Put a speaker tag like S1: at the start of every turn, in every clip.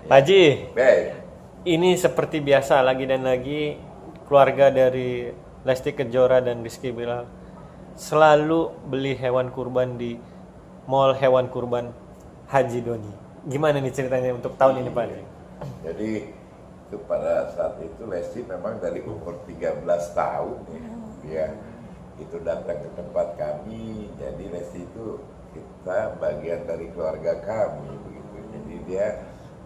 S1: Pak Haji,
S2: Baik.
S1: ini seperti biasa lagi dan lagi keluarga dari Lesti Kejora dan Rizky Bilal selalu beli hewan kurban di Mall Hewan Kurban Haji Doni. Gimana nih ceritanya untuk tahun ini Pak Haji?
S2: Jadi itu pada saat itu Lesti memang dari umur 13 tahun ya, dia itu datang ke tempat kami. Jadi Lesti itu kita bagian dari keluarga kami begitu. Jadi dia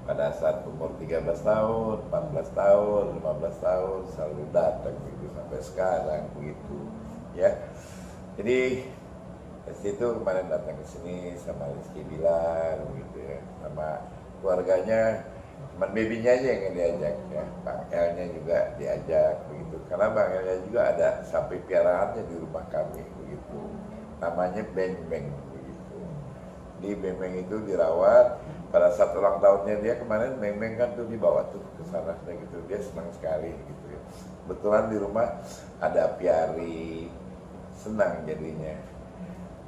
S2: pada saat umur 13 tahun, 14 tahun, 15 tahun selalu datang begitu sampai sekarang begitu. Ya. Jadi Lesti itu kemarin datang ke sini sama Rizky Bilal begitu ya, sama keluarganya. Cuman babynya aja yang diajak ya, Bang L-nya juga diajak begitu. Karena Bang L-nya juga ada sapi piaraannya di rumah kami begitu. Namanya Beng Beng begitu. Di Beng Beng itu dirawat. Pada saat ulang tahunnya dia kemarin Beng Beng kan tuh dibawa tuh ke sana gitu. Dia senang sekali gitu ya. Kebetulan di rumah ada apiari, senang jadinya.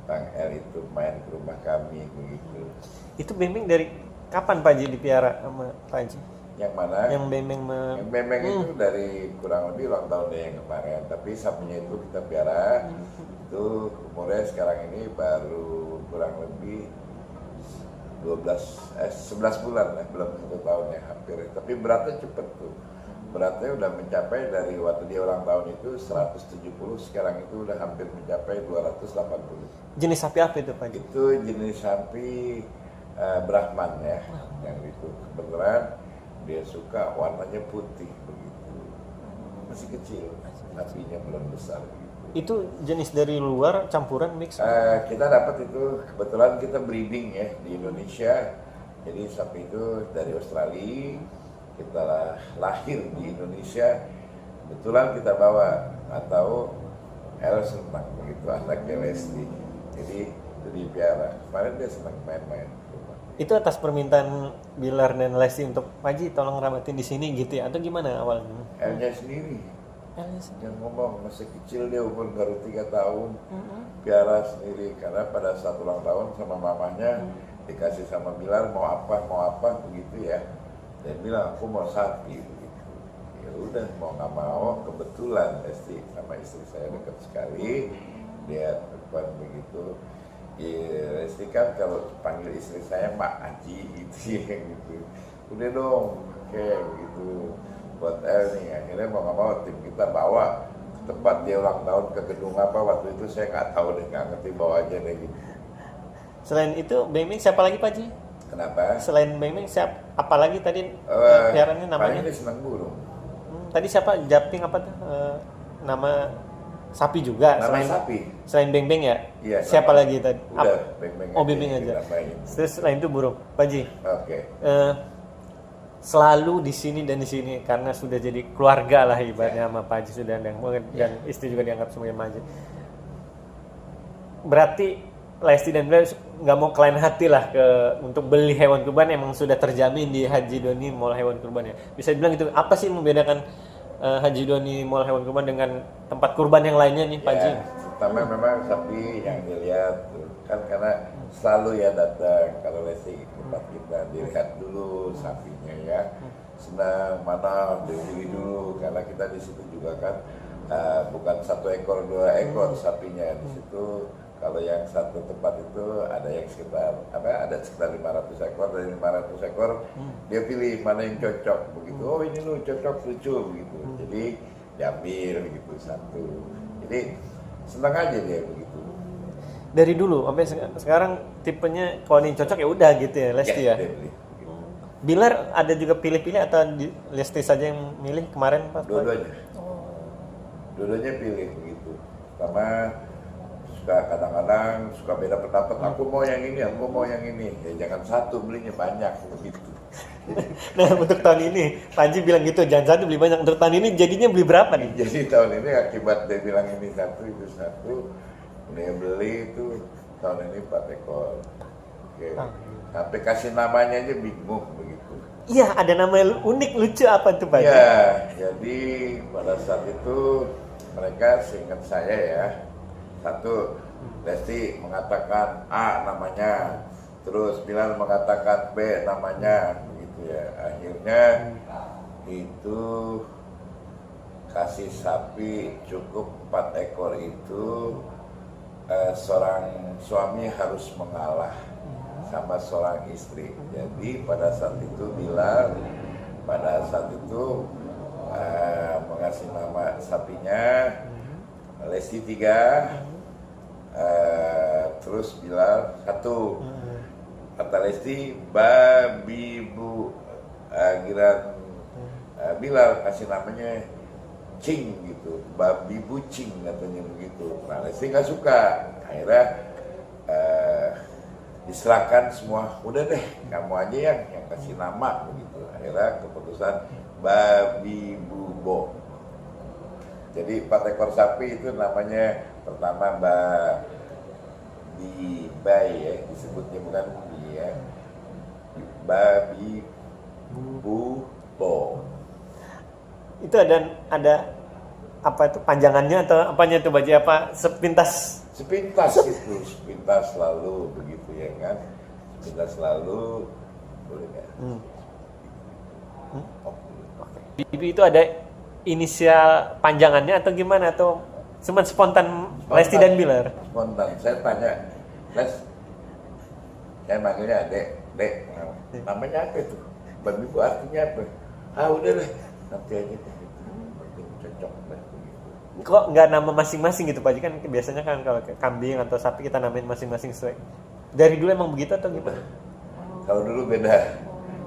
S2: Bang L itu main ke rumah kami begitu.
S1: Itu bembeng dari kapan Pak Haji dipiara sama Pak Haji?
S2: Yang mana?
S1: Yang bembeng
S2: Yang bembeng itu dari kurang lebih ulang tahunnya yang kemarin. Tapi sapinya itu kita piara. Itu umurnya sekarang ini baru kurang lebih 11 bulan ya, belum 1 tahun ya hampir. Tapi beratnya cepet tuh. Beratnya udah mencapai dari waktu dia ulang tahun itu 170, sekarang itu udah hampir mencapai 280.
S1: Jenis sapi apa itu Pak Haji?
S2: Itu jenis sapi Brahman ya, yang itu kebetulan dia suka warnanya putih begitu. Masih kecil, sapinya belum besar gitu.
S1: Itu jenis dari luar campuran mix?
S2: Kita dapat itu kebetulan kita breeding ya di Indonesia. Jadi sapi itu dari Australia, kita lahir di Indonesia, kebetulan kita bawa atau El senang begitu anaknya Lesti. Jadi itu dipiara. Kemarin dia senang main-main.
S1: Itu atas permintaan Bilar dan Lesti untuk Pak Haji tolong rabatin di sini gitu ya atau gimana awalnya?
S2: Elnya sendiri yang ngomong, masih kecil dia umur baru 3 tahun, piara sendiri karena pada saat ulang tahun sama mamanya dikasih sama Bilar mau apa begitu ya. Dan bilang aku mau sapi begitu. Ya udah mau nggak mau kebetulan Lesti sama istri saya dekat sekali, dia telepon begitu. Ya, Lesti kan kalau panggil istri saya Mak Haji gitu ya gitu. Udah dong kayak gitu. Buat El nih akhirnya mau nggak mau tim kita bawa ke tempat dia ulang tahun ke gedung apa waktu itu saya nggak tahu deh, nggak ngerti, bawa aja deh gitu.
S1: Selain itu Beng siapa lagi Pak Haji?
S2: Kenapa?
S1: Selain Beng apa lagi tadi piarannya namanya?
S2: Paling dia senang burung.
S1: Tadi siapa Japing apa tuh? Nama sapi juga.
S2: Nama sapi.
S1: Selain Beng ya?
S2: Iya.
S1: Siapa lagi tadi?
S2: Udah Beng
S1: Oh Beng aja. Terus selain itu burung, Pak Haji.
S2: Oke.
S1: Selalu di sini dan di sini karena sudah jadi keluarga lah ibaratnya sama Pak Haji sudah dan istri juga dianggap sebagai Pak Haji. Berarti Lesti dan Bilar nggak mau kelain hati lah untuk beli hewan kurban yang memang sudah terjamin di Haji Doni Mall Hewan Kurban ya. Bisa dibilang itu apa sih membedakan Haji Doni Mall Hewan Kurban dengan tempat kurban yang lainnya nih Pak Haji?
S2: Pertama memang sapi yang dilihat kan karena selalu ya datang kalau Lesti ke tempat kita dilihat dulu sapinya ya, senang mana dibeli dulu karena kita di situ juga kan bukan 1 ekor 2 ekor sapinya di situ. Kalau yang satu tempat itu ada yang sekitar 500 ekor, dari 500 ekor dia pilih mana yang cocok begitu. Oh ini lu cocok lucu begitu. Jadi diambil begitu satu. Jadi senang aja dia begitu.
S1: Dari dulu sampai sekarang tipenya kalau ini cocok ya udah gitu ya Lesti ya.
S2: Dia beli, gitu.
S1: Bilar ada juga pilih-pilih atau Lesti saja yang milih kemarin Pak?
S2: Dua-duanya pilih begitu. Pertama kadang-kadang suka beda pendapat. Aku mau yang ini, aku mau yang ini. Ya jangan satu, belinya banyak begitu.
S1: Nah untuk tahun ini Pak Haji bilang gitu, jangan satu beli banyak. Untuk tahun ini jadinya beli berapa nih?
S2: Jadi tahun ini akibat dia bilang ini satu itu satu, dia beli itu tahun ini 4 ekor. Oke. Sampai kasih namanya aja bingung begitu.
S1: Iya, ada nama unik lucu apa tuh Pak Haji?
S2: Ya, jadi pada saat itu mereka seingat saya ya, satu Lesti mengatakan A namanya, Terus Bilal mengatakan B namanya, begitu ya. Akhirnya itu kasih sapi cukup 4 ekor itu, seorang suami harus mengalah sama seorang istri. Jadi pada saat itu Bilal pada saat itu mengasih nama sapinya Lesti 3, terus Bilal 1. Kata Lesti, babi bu, giran Bilal kasih namanya Cing gitu, babi bucing katanya begitu. Nah Lesti nggak suka, akhirnya diserahkan semua, udah deh kamu aja yang kasih nama begitu. Akhirnya keputusan babi bubo. Jadi 4 ekor sapi itu namanya pertama bayi ya, disebutnya bukan bi ya, babi bubo.
S1: Itu ada apa itu panjangannya atau apanya itu Baji, apa sepintas?
S2: Sepintas itu, sepintas lalu begitu ya kan, sepintas lalu boleh nggak?
S1: Bibi itu ada inisial panjangannya atau gimana, atau cuma spontan Lesti dan Bilar?
S2: Spontan, saya tanya, Les, saya manggilnya Dek, namanya apa itu? Babi bu artinya apa? Ah udah deh, nanti aja penting cocok deh begitu.
S1: Kok nggak nama masing-masing gitu Pak Haji? Kan biasanya kan kalau kambing atau sapi kita namain masing-masing sesuai. Dari dulu emang begitu atau gimana?
S2: Kalau dulu beda,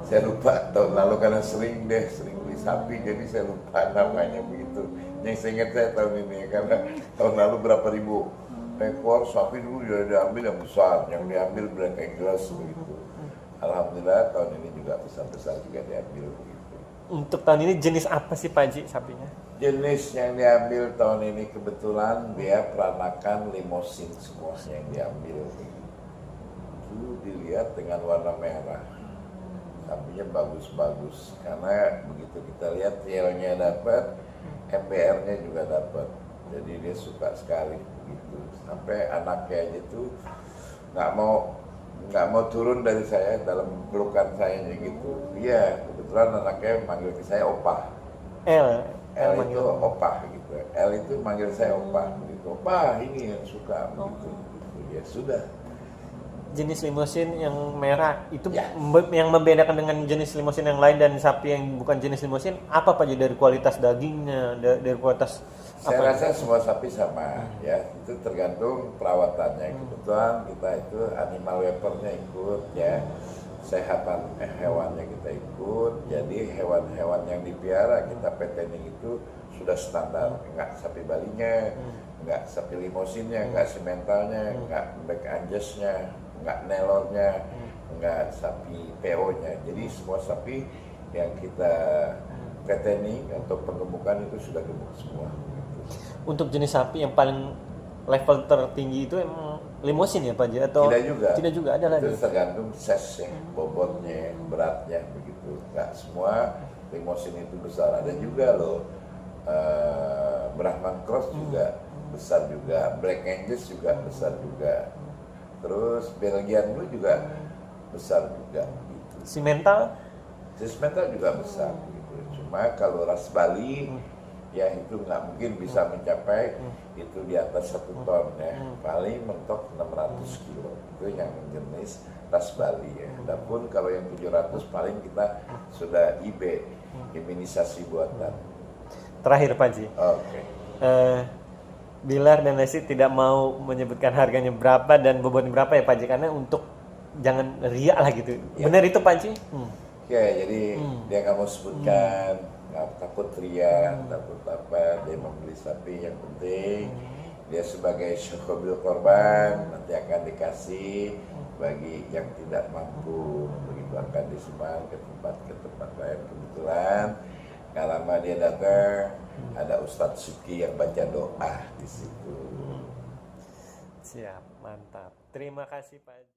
S2: saya lupa tahun lalu karena sering beli sapi, jadi saya lupa namanya begitu. Yang saya ingat saya tahun ini karena tahun lalu berapa ribu ekor sapi dulu sudah diambil yang besar, yang diambil Black Angus begitu. Alhamdulillah tahun ini juga besar-besar juga diambil begitu.
S1: Untuk tahun ini jenis apa sih Pak Haji sapinya?
S2: Jenis yang diambil tahun ini kebetulan dia peranakan limosin semua yang diambil. Itu dilihat dengan warna merah. Sapinya bagus-bagus karena begitu kita lihat tailnya dapat, MBR-nya juga dapat. Jadi dia suka sekali begitu. Sampai anaknya aja tuh nggak mau turun dari saya dalam pelukan saya gitu. Iya, kebetulan anaknya manggil ke saya Opah. L itu Opah gitu. L itu manggil saya Opah gitu. Opah ini yang suka begitu. Ya sudah.
S1: Jenis limusin yang merah itu
S2: Ya.
S1: Yang membedakan dengan jenis limusin yang lain dan sapi yang bukan jenis limusin apa Pak Haji, dari kualitas dagingnya, dari kualitas
S2: Saya
S1: apa?
S2: rasa semua sapi sama ya, itu tergantung perawatannya. Kebetulan kita itu animal welfare-nya ikut ya, kesehatan hewannya kita ikut. Jadi hewan-hewan yang dipiara kita PTN itu sudah standar, enggak sapi balinya, enggak sapi limusinnya, enggak simentalnya, enggak back angus-nya, enggak nelornya, enggak sapi PO-nya. Jadi semua sapi yang kita PTN atau penggemukan itu sudah gemuk semua.
S1: Untuk jenis sapi yang paling level tertinggi itu emang limusin ya Pak Haji, atau
S2: Tidak juga
S1: ada lagi?
S2: Itu tergantung size-nya, bobotnya, beratnya begitu. Nggak semua limusin itu besar. Ada juga loh Brahman Cross juga besar juga, Black Angus juga besar juga. Terus Belgian Blue juga besar juga gitu.
S1: Simental?
S2: Simental juga besar gitu. Cuma kalau ras Bali ya itu nggak mungkin bisa mencapai itu di atas 1 ton ya, paling mentok 600 kilo itu yang jenis ras Bali ya. Adapun kalau yang 700 paling kita sudah IB, imunisasi buatan.
S1: Terakhir Pak Haji,
S2: Oke.
S1: Bilar dan Lesti tidak mau menyebutkan harganya berapa dan bobotnya berapa ya Pak Haji, karena untuk jangan riak lah gitu.
S2: Ya.
S1: Benar itu Pak Haji?
S2: Ya jadi dia nggak mau sebutkan, nggak takut ria, takut apa, dia membeli sapi, yang penting dia sebagai syakobil korban nanti akan dikasih bagi yang tidak mampu, begitu akan disebar ke tempat lain. Kebetulan nggak lama dia datang, ada Ustadz Suki yang baca doa di situ.
S1: Siap, mantap. Terima kasih Pak Haji.